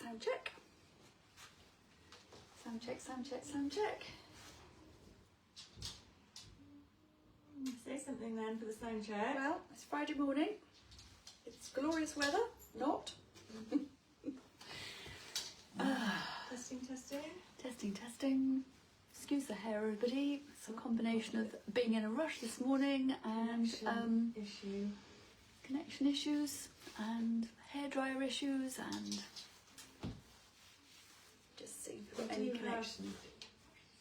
sound check. Sound check, sound check, sound check. Say something then for the sound check. Well, it's Friday morning. It's glorious weather. Not. Testing, testing. Testing, testing. Excuse the hair, everybody. It's a combination of being in a rush this morning and connection issues and hairdryer issues and just see if we've got any connection.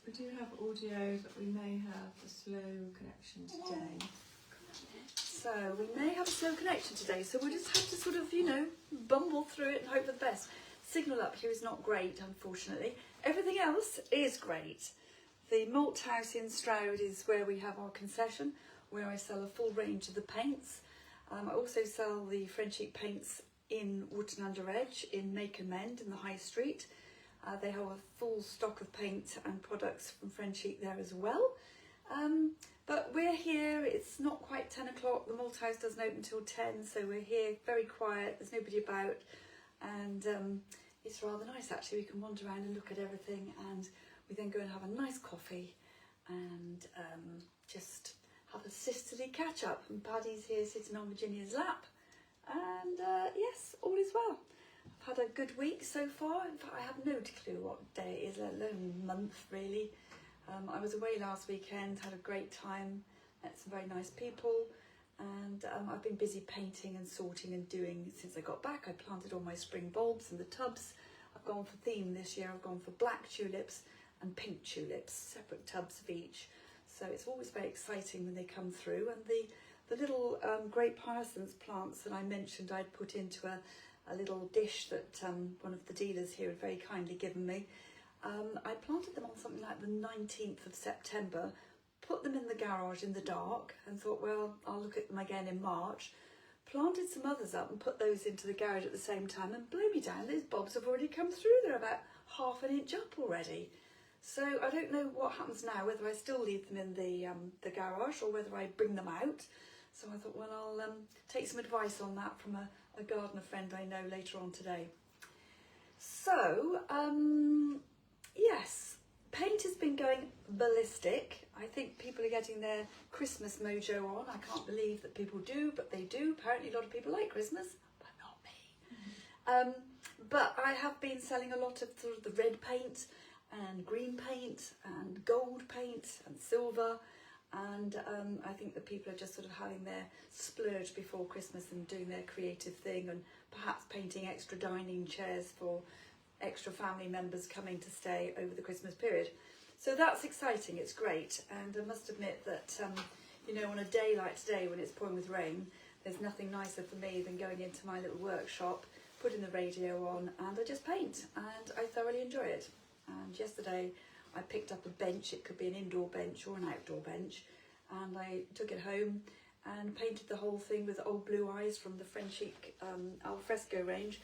We do have audio, but we may have a slow connection today. So we may have a slow connection today, so we'll just have to sort of, bumble through it and hope for the best. Signal up here is not great, unfortunately. Everything else is great. The malt house in Stroud is where we have our concession, where I sell a full range of the paints. I also sell the Frenchic paints in Wotton-under-edge in Make and Mend in the High Street. They have a full stock of paint and products from Frenchic there as well. But we're here, it's not quite 10 o'clock, the malt house doesn't open until 10, so we're here very quiet, there's nobody about, and it's rather nice actually. We can wander around and look at everything, and we then go and have a nice coffee and just have a sisterly catch up. And Paddy's here sitting on Virginia's lap, and yes, all is well. I've had a good week so far. In fact, I have no clue what day it is, let alone month really. I was away last weekend, had a great time, met some very nice people, and I've been busy painting and sorting and doing since I got back. I planted all my spring bulbs in the tubs. I've gone for theme this year. I've gone for black tulips and pink tulips, separate tubs of each. So it's always very exciting when they come through. And the little great hyacinth plants that I mentioned I'd put into a little dish that one of the dealers here had very kindly given me. I planted them on something like the 19th of September, put them in the garage in the dark and thought, well, I'll look at them again in March. Planted some others up and put those into the garage at the same time, and blow me down, those bulbs have already come through. They're about half an inch up already. So I don't know what happens now, whether I still leave them in the garage or whether I bring them out. So I thought, well, I'll take some advice on that from a gardener friend I know later on today. So, yes, paint has been going ballistic. I think people are getting their Christmas mojo on. I can't believe that people do, but they do. Apparently a lot of people like Christmas, but not me. But I have been selling a lot of sort of the red paint and green paint and gold paint and silver. And I think that people are just sort of having their splurge before Christmas and doing their creative thing, and perhaps painting extra dining chairs for extra family members coming to stay over the Christmas period. So that's exciting, it's great. And I must admit that, on a day like today when it's pouring with rain, there's nothing nicer for me than going into my little workshop, putting the radio on, and I just paint, and I thoroughly enjoy it. And yesterday I picked up a bench. It could be an indoor bench or an outdoor bench, and I took it home and painted the whole thing with old blue eyes from the Frenchic al fresco range,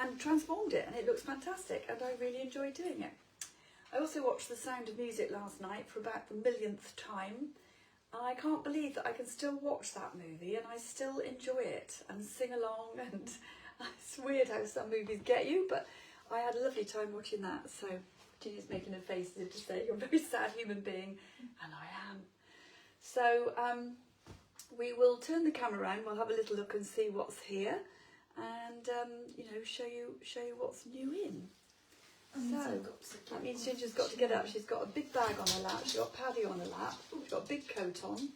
and transformed it, and it looks fantastic, and I really enjoy doing it. I also watched The Sound of Music last night for about the millionth time, and I can't believe that I can still watch that movie and I still enjoy it and sing along, and it's weird how some movies get you, but I had a lovely time watching that. So Ginny's making her face as if to say, you're a very sad human being, and I am. So we will turn the camera around, we'll have a little look and see what's here, and show you what's new in. So that means Ginger's got to get up. She's got a big bag on her lap, she's got Paddy on her lap, she's got a big coat on.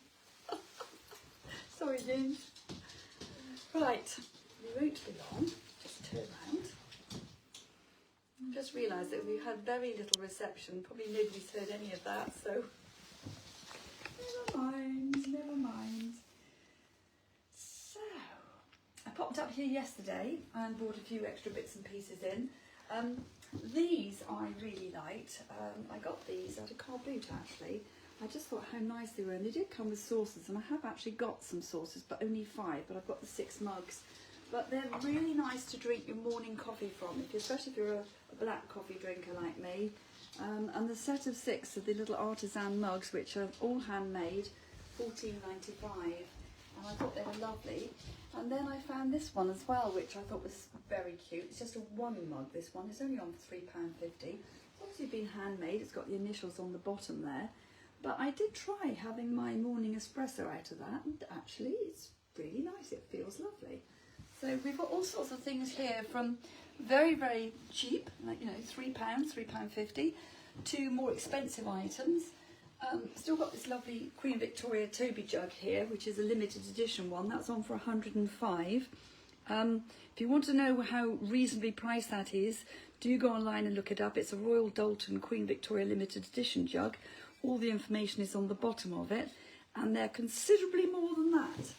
Sorry, Ginger. Right, we won't be long, just turn around. Just realised that we've had very little reception, probably nobody's heard any of that, so never mind. So, I popped up here yesterday and bought a few extra bits and pieces in. These I really liked. I got these at a car boot actually. I just thought how nice they were, and they did come with saucers, and I have actually got some saucers, but only 5, but I've got the 6 mugs. But they're really nice to drink your morning coffee from, especially if you're a black coffee drinker like me. And the set of 6 of the little Artisan mugs, which are all handmade, $14.95. And I thought they were lovely. And then I found this one as well, which I thought was very cute. It's just a one mug, this one. It's only on for £3.50. It's obviously been handmade. It's got the initials on the bottom there. But I did try having my morning espresso out of that, and actually it's really nice. It feels lovely. So we've got all sorts of things here, from very, very cheap, like, you know, £3.50, to more expensive items. Still got this lovely Queen Victoria Toby jug here, which is a limited edition one. That's on for 105. If you want to know how reasonably priced that is, do go online and look it up. It's a Royal Doulton Queen Victoria limited edition jug. All the information is on the bottom of it, and they're considerably more than that.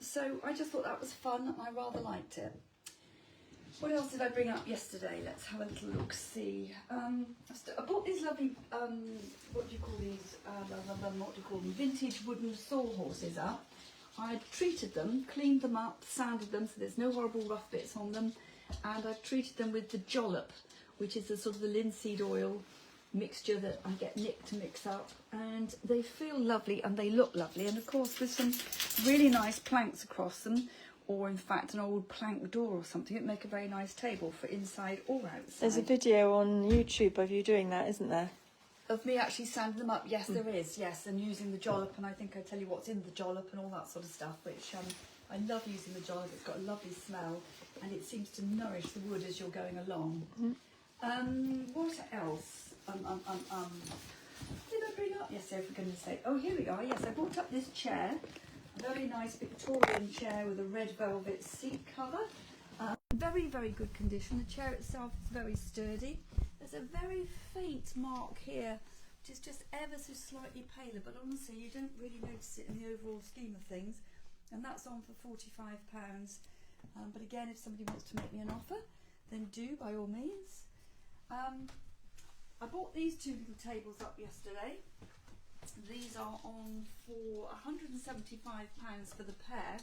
So I just thought that was fun, and I rather liked it. What else did I bring up yesterday? Let's have a little look, see. I bought these lovely, what do you call these? What do you call them? Vintage wooden sawhorses up. I treated them, cleaned them up, sanded them so there's no horrible rough bits on them. And I've treated them with the jollop, which is the sort of the linseed oil mixture that I get Nick to mix up. And they feel lovely and they look lovely. And of course with some really nice planks across them, or in fact an old plank door or something, it'd make a very nice table for inside or outside. There's a video on YouTube of you doing that, isn't there? Of me actually sanding them up? Yes, there is, yes, and using the jollop, and I think I tell you what's in the jollop and all that sort of stuff, which I love using the jollop. It's got a lovely smell, and it seems to nourish the wood as you're going along. What else? Did I bring up? Yes, for goodness sake. Oh, here we are. Yes, I brought up this chair. A very nice Victorian chair with a red velvet seat cover. Very, very good condition. The chair itself is very sturdy. There's a very faint mark here, which is just ever so slightly paler, but honestly you don't really notice it in the overall scheme of things. And that's on for £45. But again, if somebody wants to make me an offer, then do, by all means. I bought these two little tables up yesterday. These are on for £175 for the pair.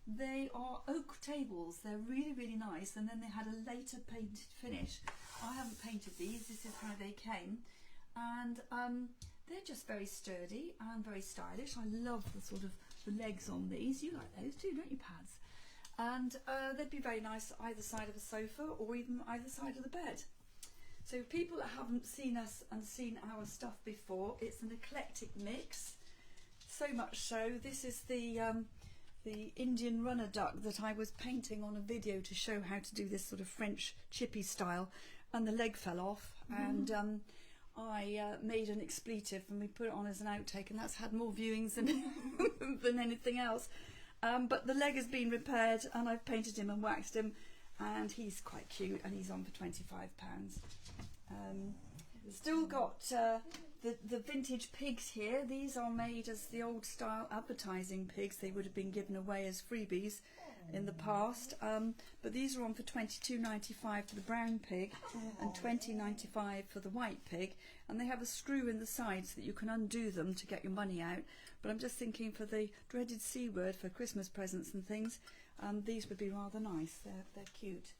They are oak tables. They're really, really nice, and then they had a later painted finish. I haven't painted these. This is how they came, and they're just very sturdy and very stylish. I love the sort of the legs on these. You like those too, don't you, Pads? And they'd be very nice either side of a sofa or even either side of the bed. So people that haven't seen us and seen our stuff before, it's an eclectic mix. So much so, this is the Indian runner duck that I was painting on a video to show how to do this sort of French chippy style, and the leg fell off, and I made an expletive and we put it on as an outtake, and that's had more viewings than, than anything else. But the leg has been repaired, and I've painted him and waxed him, and he's quite cute, and he's on for £25. Still got the vintage pigs here. These are made as the old style advertising pigs. They would have been given away as freebies in the past, but these are on for £22.95 for the brown pig and £20.95 for the white pig, and they have a screw in the side so that you can undo them to get your money out. But I'm just thinking, for the dreaded C word for Christmas presents and things, these would be rather nice. They're cute.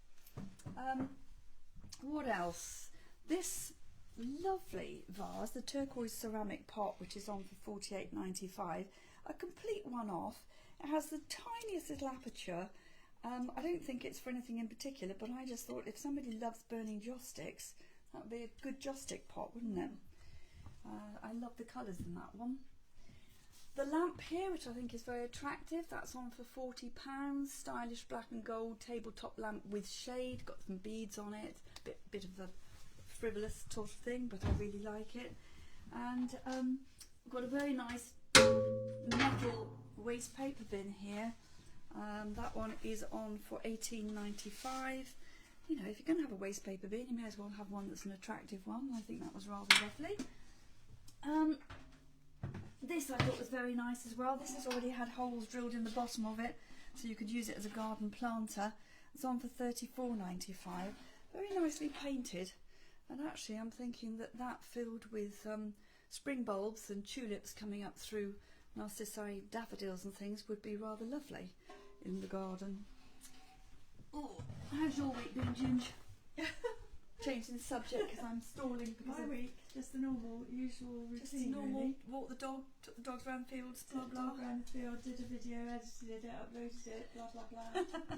What else? This lovely vase, the turquoise ceramic pot, which is on for £48.95, a complete one-off. It has the tiniest little aperture. I don't think it's for anything in particular, but I just thought if somebody loves burning joss sticks, that would be a good joss stick pot, wouldn't it? I love the colours in that one. The lamp here, which I think is very attractive, that's on for £40. Stylish black and gold tabletop lamp with shade, got some beads on it, bit of a frivolous sort of thing, but I really like it. And I've got a very nice metal waste paper bin here. That one is on for £18.95. You know, if you're going to have a waste paper bin, you may as well have one that's an attractive one. I think that was rather lovely. This I thought was very nice as well. This has already had holes drilled in the bottom of it, so you could use it as a garden planter. It's on for £34.95. Very nicely painted. And actually I'm thinking that filled with spring bulbs and tulips coming up through narcissi daffodils and things would be rather lovely in the garden. Oh, how's your week been, Ginge? changing the subject because I'm stalling because My week, just the normal, usual routine. just normal. Really. Walk the dog, took the dogs around fields, blah Took the blah. dog around the field, did a video, edited it, uploaded it, blah blah blah.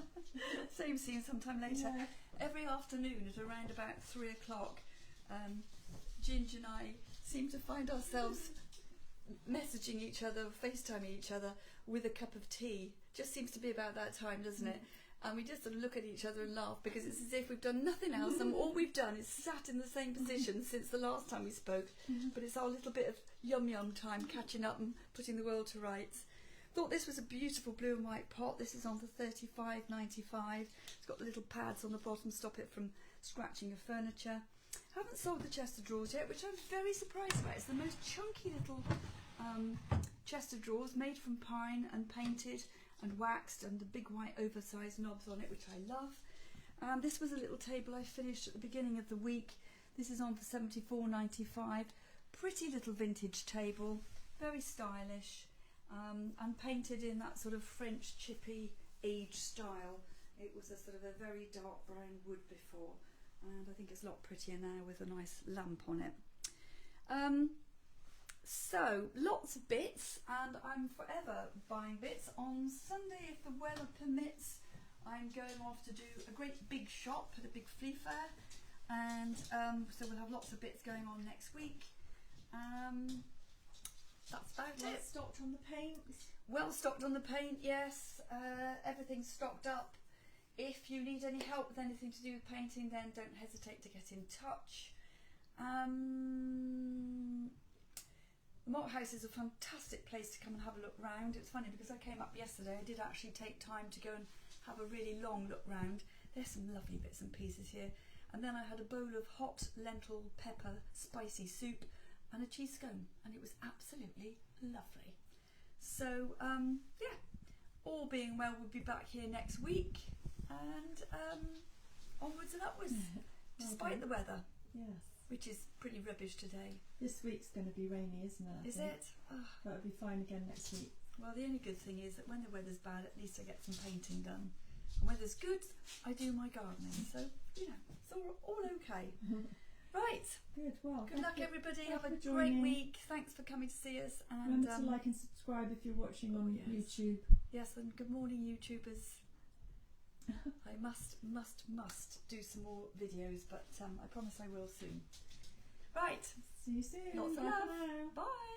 Same scene sometime later. Yeah. Every afternoon at around about 3 o'clock, Ginger and I seem to find ourselves messaging each other, FaceTiming each other with a cup of tea. Just seems to be about that time, doesn't it? And we just sort of look at each other and laugh because it's as if we've done nothing else and all we've done is sat in the same position since the last time we spoke. But it's our little bit of yum time catching up and putting the world to rights. Thought this was a beautiful blue and white pot. This is on for $35.95. It's got the little pads on the bottom, stop it from scratching your furniture. Haven't sold the chest of drawers yet, which I'm very surprised about. It's the most chunky little chest of drawers made from pine and painted and waxed, and the big white oversized knobs on it, which I love. This was a little table I finished at the beginning of the week. This is on for $74.95. Pretty little vintage table, very stylish, and painted in that sort of French chippy age style. It was a sort of a very dark brown wood before, and I think it's a lot prettier now with a nice lamp on it. So lots of bits, and I'm forever buying bits. On Sunday, if the weather permits, I'm going off to do a great big shop at a big flea fair, and so we'll have lots of bits going on next week. That's about Well it. stocked on the paint. Well stocked on the paint, yes. Everything's stocked up. If you need any help with anything to do with painting, then don't hesitate to get in touch. Mott House is a fantastic place to come and have a look round. It's funny because I came up yesterday, I did actually take time to go and have a really long look round. There's some lovely bits and pieces here. And then I had a bowl of hot lentil pepper spicy soup and a cheese scone, and it was absolutely lovely. So yeah, all being well, we'll be back here next week, and onwards and upwards, despite the weather, Yes. which is pretty rubbish today. This week's going to be rainy, isn't it? I Is think? it? Oh. That'll be fine again next week. Well, the only good thing is that when the weather's bad, at least I get some painting done. And when weather's good, I do my gardening. So, you know, it's all okay. Right. Good. Well, Good luck, everybody. thanks Have a for great joining. week. Thanks for coming to see us. And Remember to like and subscribe if you're watching on yes. YouTube. yes, and good morning, YouTubers. I must do some more videos, but I promise I will soon. Right. See you soon. Lots of Bye love. for now. Bye.